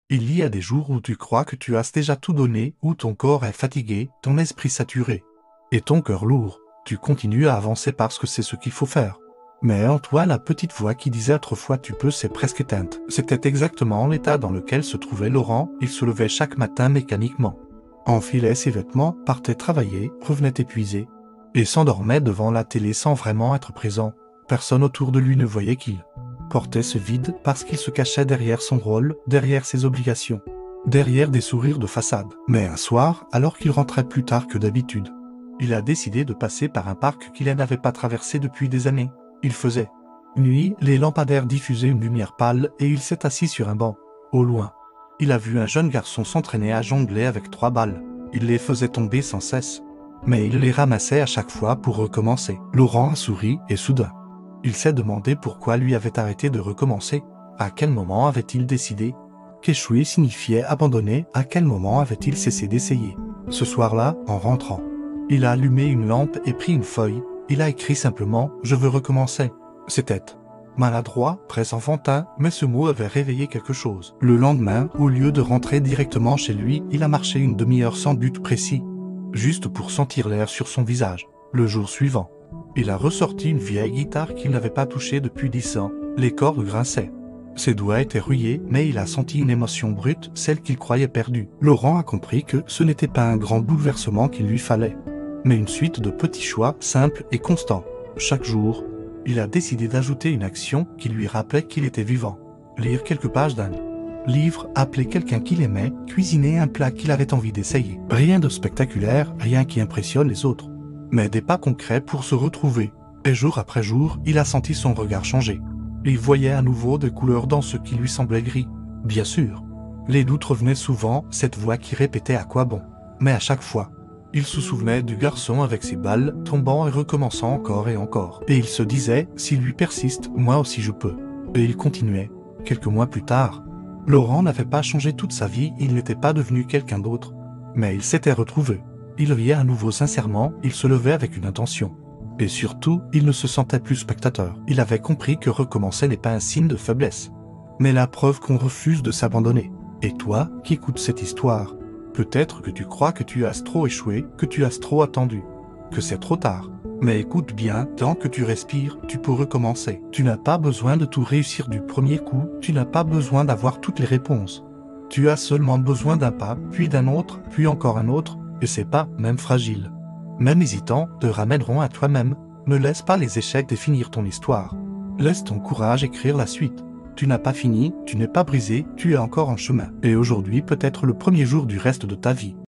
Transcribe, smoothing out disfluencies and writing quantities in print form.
Il y a des jours où tu crois que tu as déjà tout donné, où ton corps est fatigué, ton esprit saturé, et ton cœur lourd. Tu continues à avancer parce que c'est ce qu'il faut faire. Mais en toi, la petite voix qui disait autrefois tu peux s'est presque éteinte. C'était exactement l'état dans lequel se trouvait Laurent. Il se levait chaque matin mécaniquement, enfilait ses vêtements, partait travailler, revenait épuisé, et s'endormait devant la télé sans vraiment être présent. Personne autour de lui ne voyait qu'il portait ce vide parce qu'il se cachait derrière son rôle, derrière ses obligations, derrière des sourires de façade. Mais un soir, alors qu'il rentrait plus tard que d'habitude, il a décidé de passer par un parc qu'il n'avait pas traversé depuis des années. Il faisait nuit, les lampadaires diffusaient une lumière pâle et il s'est assis sur un banc. Au loin, il a vu un jeune garçon s'entraîner à jongler avec 3 balles. Il les faisait tomber sans cesse, mais il les ramassait à chaque fois pour recommencer. Laurent a souri et soudain, il s'est demandé pourquoi lui avait arrêté de recommencer. À quel moment avait-il décidé qu'échouer signifiait abandonner? À quel moment avait-il cessé d'essayer? Ce soir-là, en rentrant, il a allumé une lampe et pris une feuille. Il a écrit simplement « Je veux recommencer ». C'était maladroit, presque enfantin, mais ce mot avait réveillé quelque chose. Le lendemain, au lieu de rentrer directement chez lui, il a marché une demi-heure sans but précis, juste pour sentir l'air sur son visage. Le jour suivant, il a ressorti une vieille guitare qu'il n'avait pas touchée depuis 10 ans. Les cordes grinçaient. Ses doigts étaient rouillés, mais il a senti une émotion brute, celle qu'il croyait perdue. Laurent a compris que ce n'était pas un grand bouleversement qu'il lui fallait, mais une suite de petits choix simples et constants. Chaque jour, il a décidé d'ajouter une action qui lui rappelait qu'il était vivant. Lire quelques pages d'un livre, appeler quelqu'un qu'il aimait, cuisiner un plat qu'il avait envie d'essayer. Rien de spectaculaire, rien qui impressionne les autres, mais des pas concrets pour se retrouver. Et jour après jour, il a senti son regard changer. Il voyait à nouveau des couleurs dans ce qui lui semblait gris. Bien sûr, les doutes revenaient souvent, cette voix qui répétait à quoi bon. Mais à chaque fois, il se souvenait du garçon avec ses balles, tombant et recommençant encore et encore. Et il se disait, s'il lui persiste, moi aussi je peux. Et il continuait. Quelques mois plus tard, Laurent n'avait pas changé toute sa vie, il n'était pas devenu quelqu'un d'autre. Mais il s'était retrouvé. Il riait à nouveau sincèrement, il se levait avec une intention. Et surtout, il ne se sentait plus spectateur. Il avait compris que recommencer n'est pas un signe de faiblesse, mais la preuve qu'on refuse de s'abandonner. Et toi, qui écoutes cette histoire, peut-être que tu crois que tu as trop échoué, que tu as trop attendu, que c'est trop tard. Mais écoute bien, tant que tu respires, tu peux recommencer. Tu n'as pas besoin de tout réussir du premier coup, tu n'as pas besoin d'avoir toutes les réponses. Tu as seulement besoin d'un pas, puis d'un autre, puis encore un autre, et ces pas, même fragiles, même hésitants, te ramèneront à toi-même. Ne laisse pas les échecs définir ton histoire. Laisse ton courage écrire la suite. Tu n'as pas fini, tu n'es pas brisé, tu es encore en chemin. Et aujourd'hui peut être le premier jour du reste de ta vie.